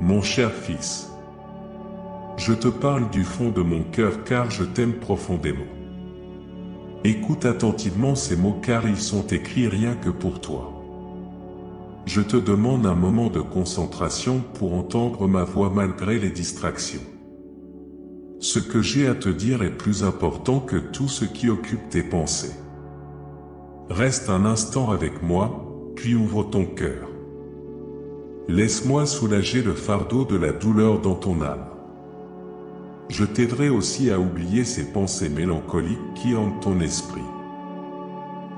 Mon cher fils, je te parle du fond de mon cœur car je t'aime profondément. Écoute attentivement ces mots car ils sont écrits rien que pour toi. Je te demande un moment de concentration pour entendre ma voix malgré les distractions. Ce que j'ai à te dire est plus important que tout ce qui occupe tes pensées. Reste un instant avec moi, puis ouvre ton cœur. Laisse-moi soulager le fardeau de la douleur dans ton âme. Je t'aiderai aussi à oublier ces pensées mélancoliques qui hantent ton esprit.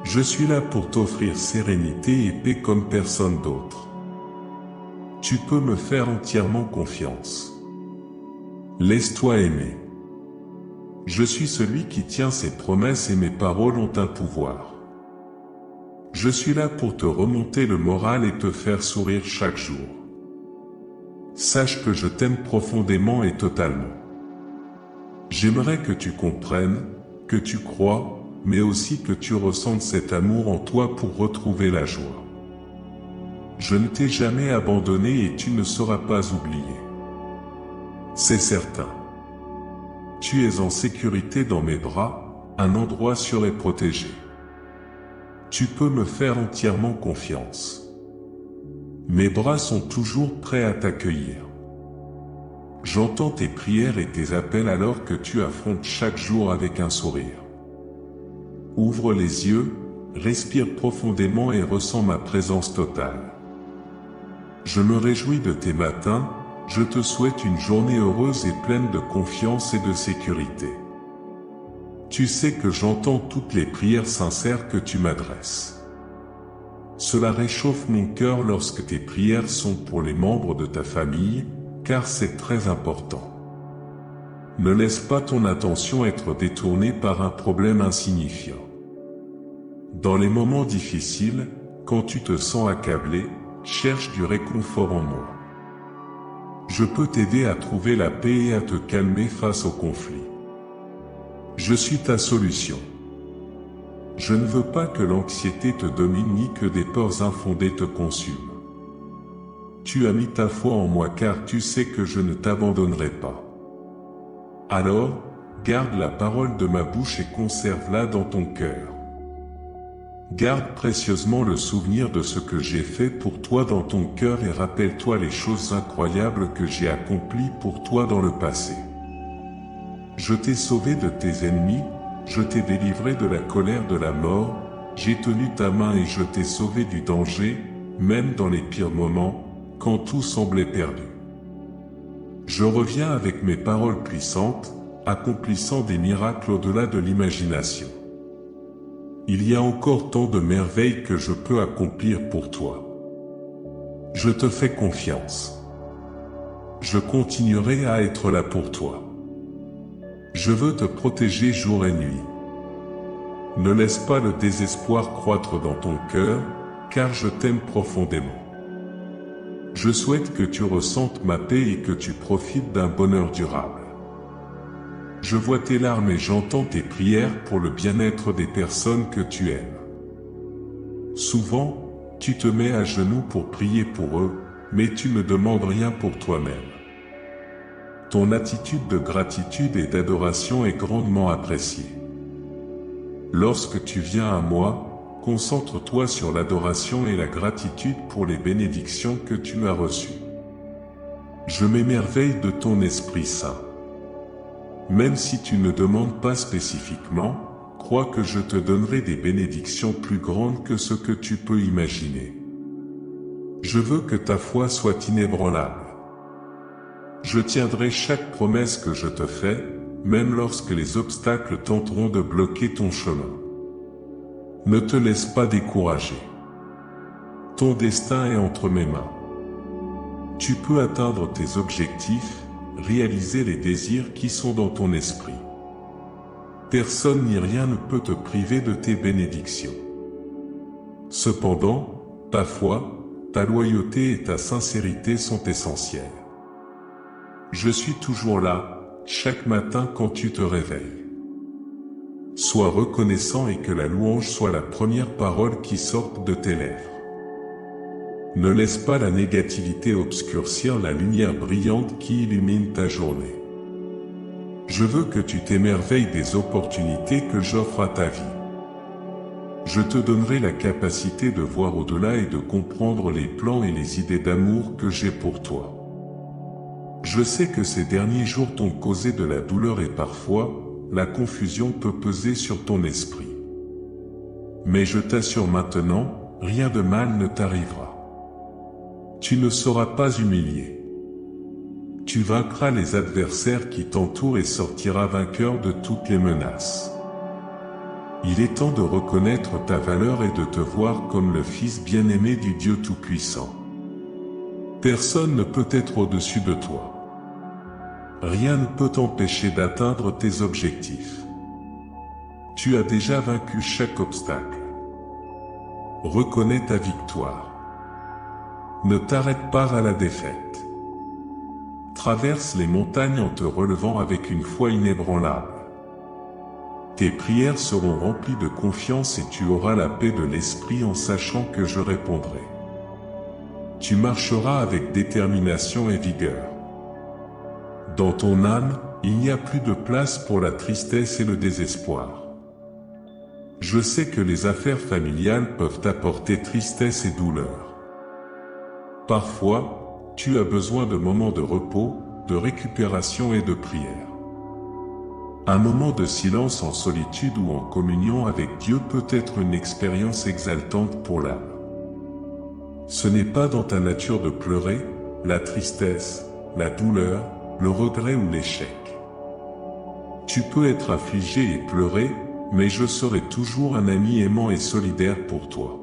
Je suis là pour t'offrir sérénité et paix comme personne d'autre. Tu peux me faire entièrement confiance. Laisse-toi aimer. Je suis celui qui tient ses promesses et mes paroles ont un pouvoir. Je suis là pour te remonter le moral et te faire sourire chaque jour. Sache que je t'aime profondément et totalement. J'aimerais que tu comprennes, que tu crois, mais aussi que tu ressentes cet amour en toi pour retrouver la joie. Je ne t'ai jamais abandonné et tu ne seras pas oublié. C'est certain. Tu es en sécurité dans mes bras, un endroit sûr et protégé. Tu peux me faire entièrement confiance. Mes bras sont toujours prêts à t'accueillir. J'entends tes prières et tes appels alors que tu affrontes chaque jour avec un sourire. Ouvre les yeux, respire profondément et ressens ma présence totale. Je me réjouis de tes matins, je te souhaite une journée heureuse et pleine de confiance et de sécurité. Tu sais que j'entends toutes les prières sincères que tu m'adresses. Cela réchauffe mon cœur lorsque tes prières sont pour les membres de ta famille, car c'est très important. Ne laisse pas ton attention être détournée par un problème insignifiant. Dans les moments difficiles, quand tu te sens accablé, cherche du réconfort en moi. Je peux t'aider à trouver la paix et à te calmer face au conflit. Je suis ta solution. Je ne veux pas que l'anxiété te domine ni que des peurs infondées te consument. Tu as mis ta foi en moi car tu sais que je ne t'abandonnerai pas. Alors, garde la parole de ma bouche et conserve-la dans ton cœur. Garde précieusement le souvenir de ce que j'ai fait pour toi dans ton cœur et rappelle-toi les choses incroyables que j'ai accomplies pour toi dans le passé. Je t'ai sauvé de tes ennemis, je t'ai délivré de la colère de la mort, j'ai tenu ta main et je t'ai sauvé du danger, même dans les pires moments, quand tout semblait perdu. Je reviens avec mes paroles puissantes, accomplissant des miracles au-delà de l'imagination. Il y a encore tant de merveilles que je peux accomplir pour toi. Je te fais confiance. Je continuerai à être là pour toi. Je veux te protéger jour et nuit. Ne laisse pas le désespoir croître dans ton cœur, car je t'aime profondément. Je souhaite que tu ressentes ma paix et que tu profites d'un bonheur durable. Je vois tes larmes et j'entends tes prières pour le bien-être des personnes que tu aimes. Souvent, tu te mets à genoux pour prier pour eux, mais tu ne demandes rien pour toi-même. Ton attitude de gratitude et d'adoration est grandement appréciée. Lorsque tu viens à moi, concentre-toi sur l'adoration et la gratitude pour les bénédictions que tu as reçues. Je m'émerveille de ton Esprit Saint. Même si tu ne demandes pas spécifiquement, crois que je te donnerai des bénédictions plus grandes que ce que tu peux imaginer. Je veux que ta foi soit inébranlable. Je tiendrai chaque promesse que je te fais, même lorsque les obstacles tenteront de bloquer ton chemin. Ne te laisse pas décourager. Ton destin est entre mes mains. Tu peux atteindre tes objectifs, réaliser les désirs qui sont dans ton esprit. Personne ni rien ne peut te priver de tes bénédictions. Cependant, ta foi, ta loyauté et ta sincérité sont essentielles. Je suis toujours là, chaque matin quand tu te réveilles. Sois reconnaissant et que la louange soit la première parole qui sorte de tes lèvres. Ne laisse pas la négativité obscurcir la lumière brillante qui illumine ta journée. Je veux que tu t'émerveilles des opportunités que j'offre à ta vie. Je te donnerai la capacité de voir au-delà et de comprendre les plans et les idées d'amour que j'ai pour toi. Je sais que ces derniers jours t'ont causé de la douleur et parfois, la confusion peut peser sur ton esprit. Mais je t'assure maintenant, rien de mal ne t'arrivera. Tu ne seras pas humilié. Tu vaincras les adversaires qui t'entourent et sortiras vainqueur de toutes les menaces. Il est temps de reconnaître ta valeur et de te voir comme le Fils bien-aimé du Dieu Tout-Puissant. Personne ne peut être au-dessus de toi. Rien ne peut t'empêcher d'atteindre tes objectifs. Tu as déjà vaincu chaque obstacle. Reconnais ta victoire. Ne t'arrête pas à la défaite. Traverse les montagnes en te relevant avec une foi inébranlable. Tes prières seront remplies de confiance et tu auras la paix de l'esprit en sachant que je répondrai. Tu marcheras avec détermination et vigueur. Dans ton âme, il n'y a plus de place pour la tristesse et le désespoir. Je sais que les affaires familiales peuvent apporter tristesse et douleur. Parfois, tu as besoin de moments de repos, de récupération et de prière. Un moment de silence en solitude ou en communion avec Dieu peut être une expérience exaltante pour l'âme. Ce n'est pas dans ta nature de pleurer, la tristesse, la douleur, le regret ou l'échec. Tu peux être affligé et pleurer, mais je serai toujours un ami aimant et solidaire pour toi.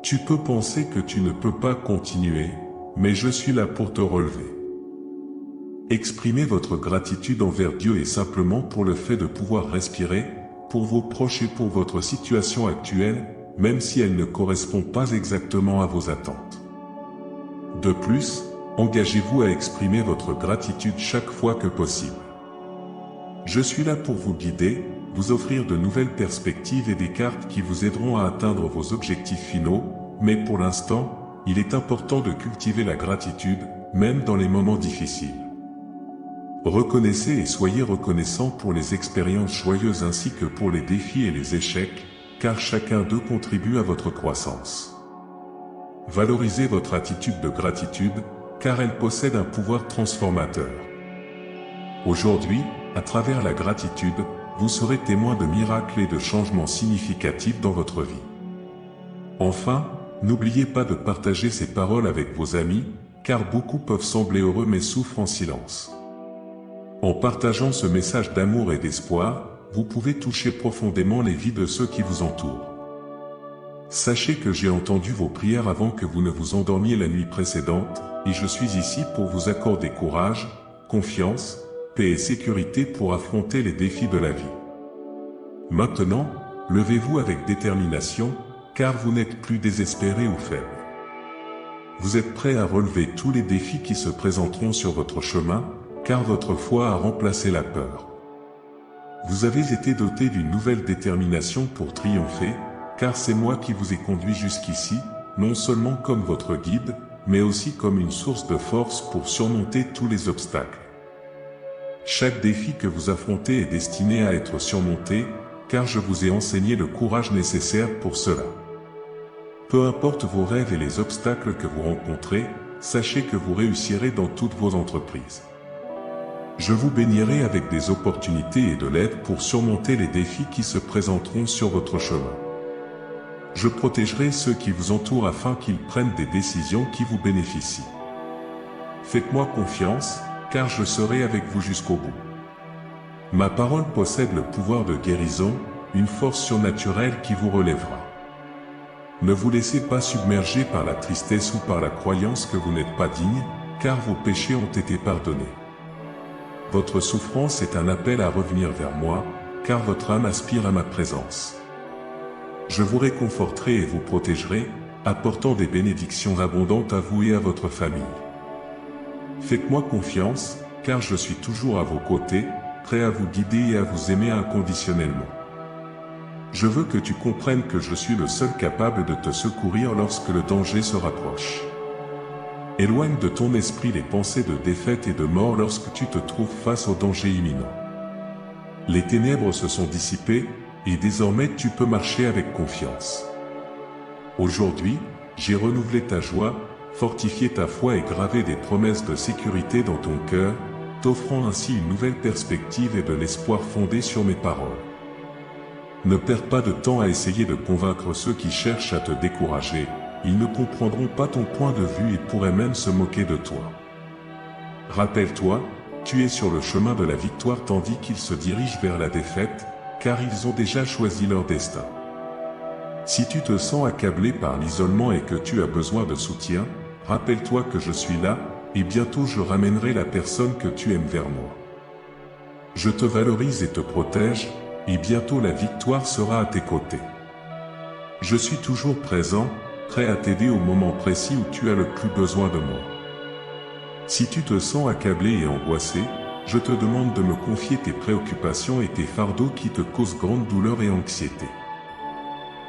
Tu peux penser que tu ne peux pas continuer, mais je suis là pour te relever. Exprimez votre gratitude envers Dieu et simplement pour le fait de pouvoir respirer, pour vos proches et pour votre situation actuelle, même si elle ne correspond pas exactement à vos attentes. De plus, engagez-vous à exprimer votre gratitude chaque fois que possible. Je suis là pour vous guider, vous offrir de nouvelles perspectives et des cartes qui vous aideront à atteindre vos objectifs finaux, mais pour l'instant, il est important de cultiver la gratitude, même dans les moments difficiles. Reconnaissez et soyez reconnaissants pour les expériences joyeuses ainsi que pour les défis et les échecs, car chacun d'eux contribue à votre croissance. Valorisez votre attitude de gratitude, car elle possède un pouvoir transformateur. Aujourd'hui, à travers la gratitude, vous serez témoin de miracles et de changements significatifs dans votre vie. Enfin, n'oubliez pas de partager ces paroles avec vos amis, car beaucoup peuvent sembler heureux mais souffrent en silence. En partageant ce message d'amour et d'espoir, vous pouvez toucher profondément les vies de ceux qui vous entourent. Sachez que j'ai entendu vos prières avant que vous ne vous endormiez la nuit précédente, et je suis ici pour vous accorder courage, confiance, paix et sécurité pour affronter les défis de la vie. Maintenant, levez-vous avec détermination, car vous n'êtes plus désespéré ou faible. Vous êtes prêt à relever tous les défis qui se présenteront sur votre chemin, car votre foi a remplacé la peur. Vous avez été doté d'une nouvelle détermination pour triompher, car c'est moi qui vous ai conduit jusqu'ici, non seulement comme votre guide, mais aussi comme une source de force pour surmonter tous les obstacles. Chaque défi que vous affrontez est destiné à être surmonté, car je vous ai enseigné le courage nécessaire pour cela. Peu importe vos rêves et les obstacles que vous rencontrez, sachez que vous réussirez dans toutes vos entreprises. Je vous bénirai avec des opportunités et de l'aide pour surmonter les défis qui se présenteront sur votre chemin. Je protégerai ceux qui vous entourent afin qu'ils prennent des décisions qui vous bénéficient. Faites-moi confiance, car je serai avec vous jusqu'au bout. Ma parole possède le pouvoir de guérison, une force surnaturelle qui vous relèvera. Ne vous laissez pas submerger par la tristesse ou par la croyance que vous n'êtes pas digne, car vos péchés ont été pardonnés. Votre souffrance est un appel à revenir vers moi, car votre âme aspire à ma présence. Je vous réconforterai et vous protégerai, apportant des bénédictions abondantes à vous et à votre famille. Faites-moi confiance, car je suis toujours à vos côtés, prêt à vous guider et à vous aimer inconditionnellement. Je veux que tu comprennes que je suis le seul capable de te secourir lorsque le danger se rapproche. Éloigne de ton esprit les pensées de défaite et de mort lorsque tu te trouves face au danger imminent. Les ténèbres se sont dissipées, et désormais tu peux marcher avec confiance. Aujourd'hui, j'ai renouvelé ta joie, fortifié ta foi et gravé des promesses de sécurité dans ton cœur, t'offrant ainsi une nouvelle perspective et de l'espoir fondé sur mes paroles. Ne perds pas de temps à essayer de convaincre ceux qui cherchent à te décourager, ils ne comprendront pas ton point de vue et pourraient même se moquer de toi. Rappelle-toi, tu es sur le chemin de la victoire tandis qu'ils se dirigent vers la défaite, car ils ont déjà choisi leur destin. Si tu te sens accablé par l'isolement et que tu as besoin de soutien, rappelle-toi que je suis là, et bientôt je ramènerai la personne que tu aimes vers moi. Je te valorise et te protège, et bientôt la victoire sera à tes côtés. Je suis toujours présent, prêt à t'aider au moment précis où tu as le plus besoin de moi. Si tu te sens accablé et angoissé, je te demande de me confier tes préoccupations et tes fardeaux qui te causent grande douleur et anxiété.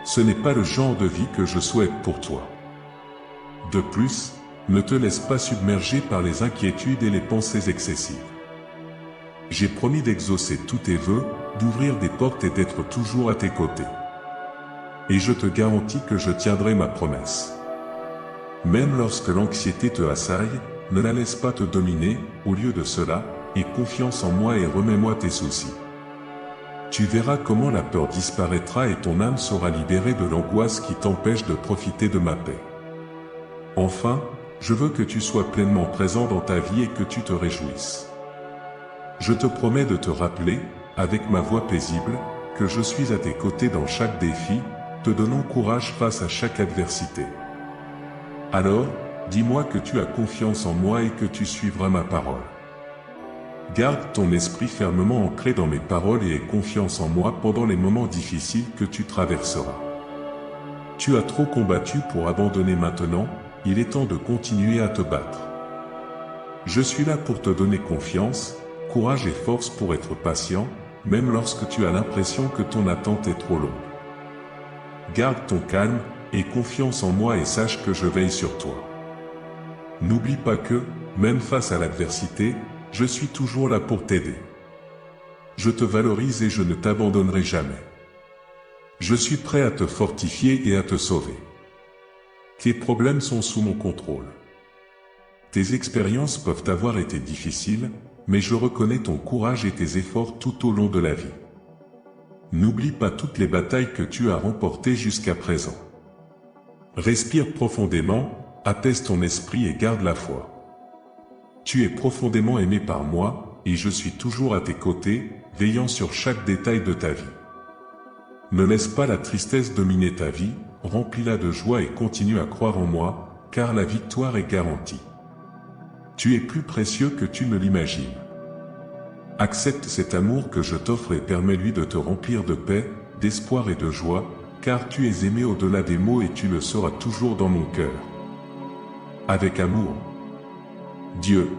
Ce n'est pas le genre de vie que je souhaite pour toi. De plus, ne te laisse pas submerger par les inquiétudes et les pensées excessives. J'ai promis d'exaucer tous tes vœux, d'ouvrir des portes et d'être toujours à tes côtés. Et je te garantis que je tiendrai ma promesse. Même lorsque l'anxiété te assaille, ne la laisse pas te dominer, au lieu de cela, aie confiance en moi et remets-moi tes soucis. Tu verras comment la peur disparaîtra et ton âme sera libérée de l'angoisse qui t'empêche de profiter de ma paix. Enfin, je veux que tu sois pleinement présent dans ta vie et que tu te réjouisses. Je te promets de te rappeler, avec ma voix paisible, que je suis à tes côtés dans chaque défi, te donnant courage face à chaque adversité. Alors, dis-moi que tu as confiance en moi et que tu suivras ma parole. Garde ton esprit fermement ancré dans mes paroles et aie confiance en moi pendant les moments difficiles que tu traverseras. Tu as trop combattu pour abandonner maintenant, il est temps de continuer à te battre. Je suis là pour te donner confiance, courage et force pour être patient, même lorsque tu as l'impression que ton attente est trop longue. Garde ton calme, aie confiance en moi et sache que je veille sur toi. N'oublie pas que, même face à l'adversité, je suis toujours là pour t'aider. Je te valorise et je ne t'abandonnerai jamais. Je suis prêt à te fortifier et à te sauver. Tes problèmes sont sous mon contrôle. Tes expériences peuvent avoir été difficiles, mais je reconnais ton courage et tes efforts tout au long de la vie. N'oublie pas toutes les batailles que tu as remportées jusqu'à présent. Respire profondément, apaise ton esprit et garde la foi. Tu es profondément aimé par moi, et je suis toujours à tes côtés, veillant sur chaque détail de ta vie. Ne laisse pas la tristesse dominer ta vie, remplis-la de joie et continue à croire en moi, car la victoire est garantie. Tu es plus précieux que tu ne l'imagines. Accepte cet amour que je t'offre et permets-lui de te remplir de paix, d'espoir et de joie, car tu es aimé au-delà des mots et tu le seras toujours dans mon cœur. Avec amour. Dieu.